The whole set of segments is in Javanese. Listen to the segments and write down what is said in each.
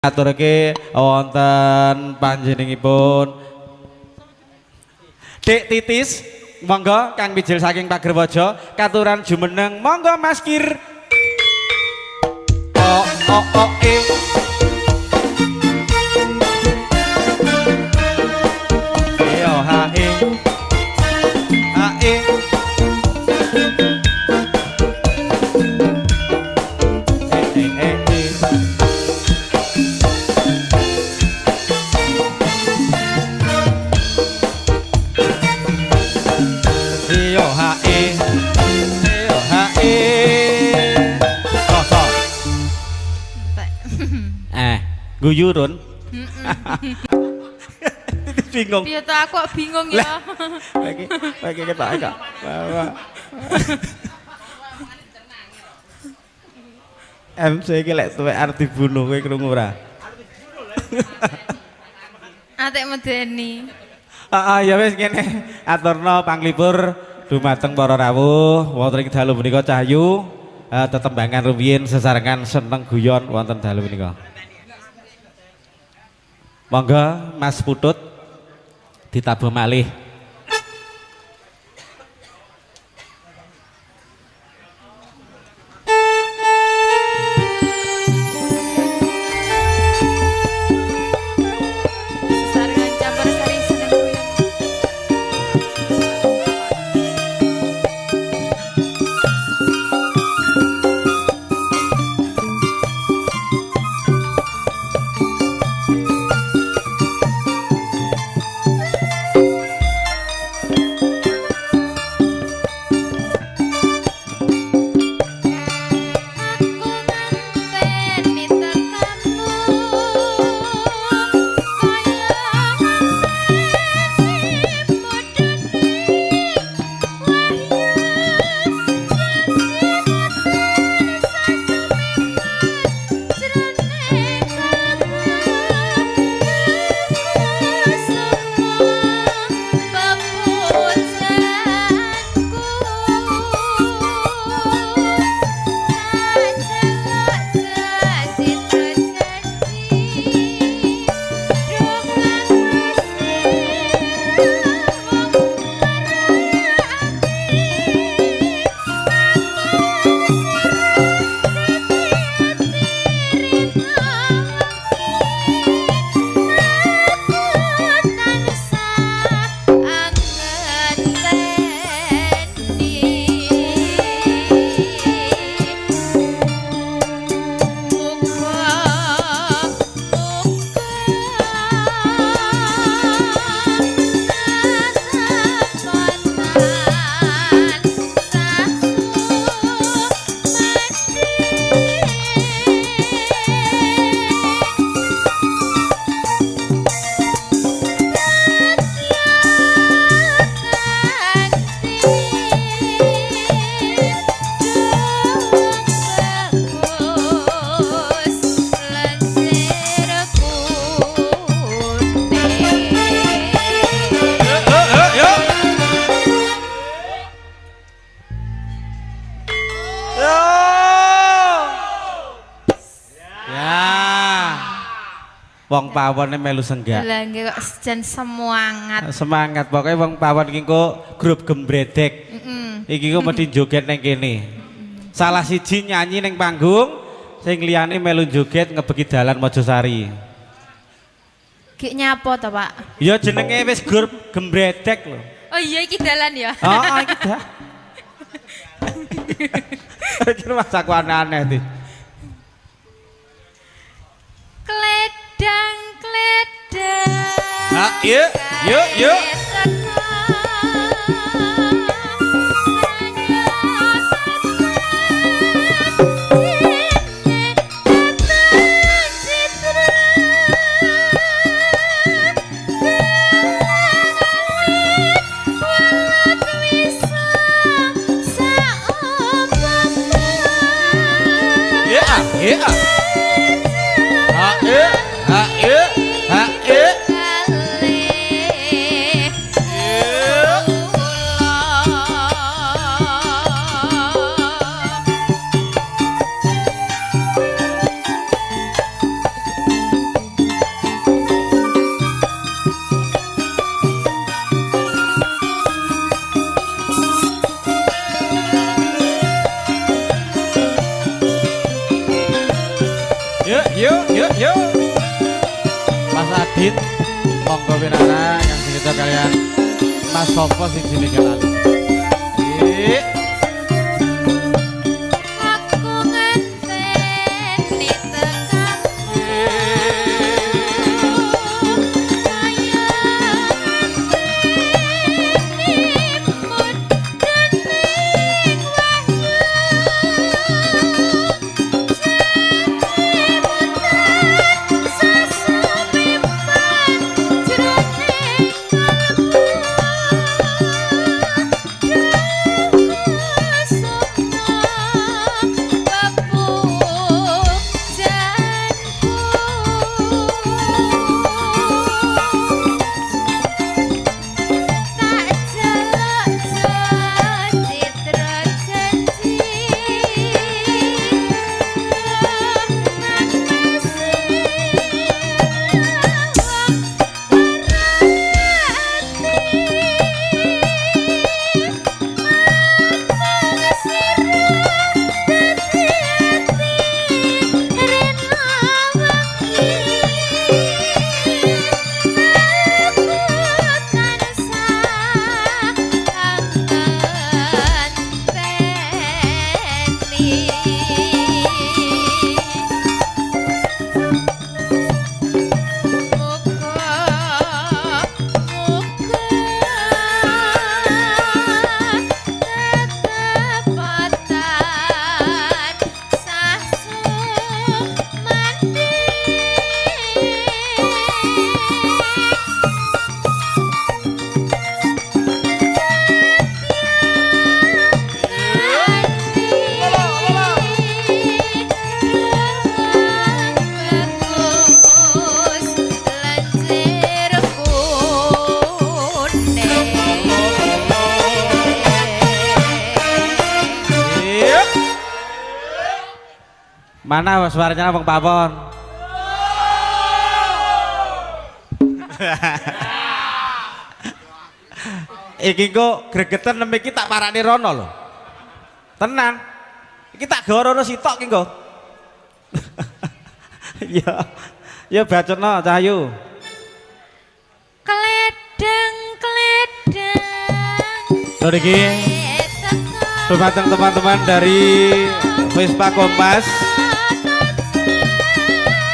Aturke wonten panjenenganipun Dik Titis, monggo Kang Mijil saking Pagerwaja katuran jumeneng, monggo Mas Kir. Yo ha guyu Run. Bingung. Piye to aku kok bingung ya. Lagi ketok kok. MC iki lek tuwek arep dibunuh kowe krungu ora? Atik medeni. Ya wis kene aturna panglipur dumateng para rawuh wonten ing dalu menika Cahyu tetembangan rumiyin sesarengan seneng guyon wonten dalu menika. Monggo Mas Putut ditabuh malih. Sesarengan campur sari seneng kuwi. Wong pawon melu senggak. Lah nggih kok sejen semangat. Semangat pokoke wong pawon iki kok grup gembredek. Iki kok mesti joget ning kene. Salah siji nyanyi ning panggung, sing liyane melu joget ngebeki dalan Mojosari. Ki nyapa to, Pak? Ya jenenge wis grup gembredek lho. Oh iya iki dalan ya. Oh, iki dah. Iki masaku aneh-aneh iki. Kledang. Yuk. Yuk, yuk. Mas Adit, monggo winara yang segitu kalian. Mas Sopo sing sini kelali. Aku ngenteni tekanmu kaya ngenteni mudhaning wahyu jatimutan sasumipan jroning kalbu Mana suaranya Bang Pawon? Iki kok gregetan nembe iki tak parani rono lho. Tenan. Iki tak gawa rono sitok iki kok. Ya. Ya bacono Cahyu. Kledeng Lho iki dumateng teman-teman dari Vespa Kompas.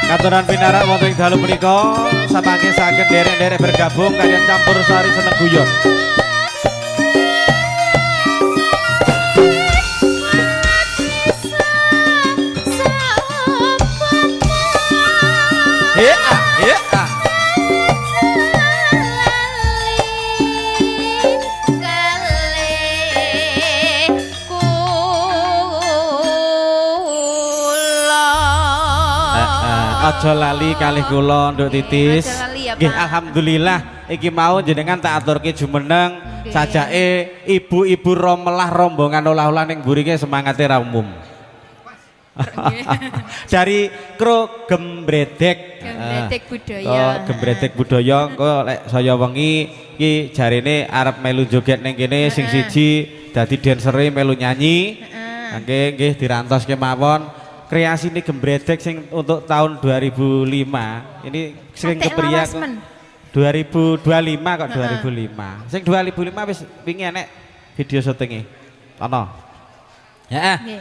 Katuran pinarak wonten ing dalu punika samangke saged derek-derek bergabung kalian campur sari seneng guyon. Aja lali kalih kula Nduk Titis. Nggih alhamdulillah iki mau jenengan tak aturke jumeneng sajake ibu-ibu romelah rombongan olah-olah ning mburi semangate ra umum. Dari kru Gembredek budaya. Gembredek budaya kok lek saya wengi iki jarine arep melu joget ning kene sing siji dadi dansere melu nyanyi. Nggih dirantoske mawon. Kreasi ini Gembredek sing untuk tahun 2005 ini sing kepriya 2025 kok 2005 sing 2005 wis wingi enek video syutinge ana. Heeh.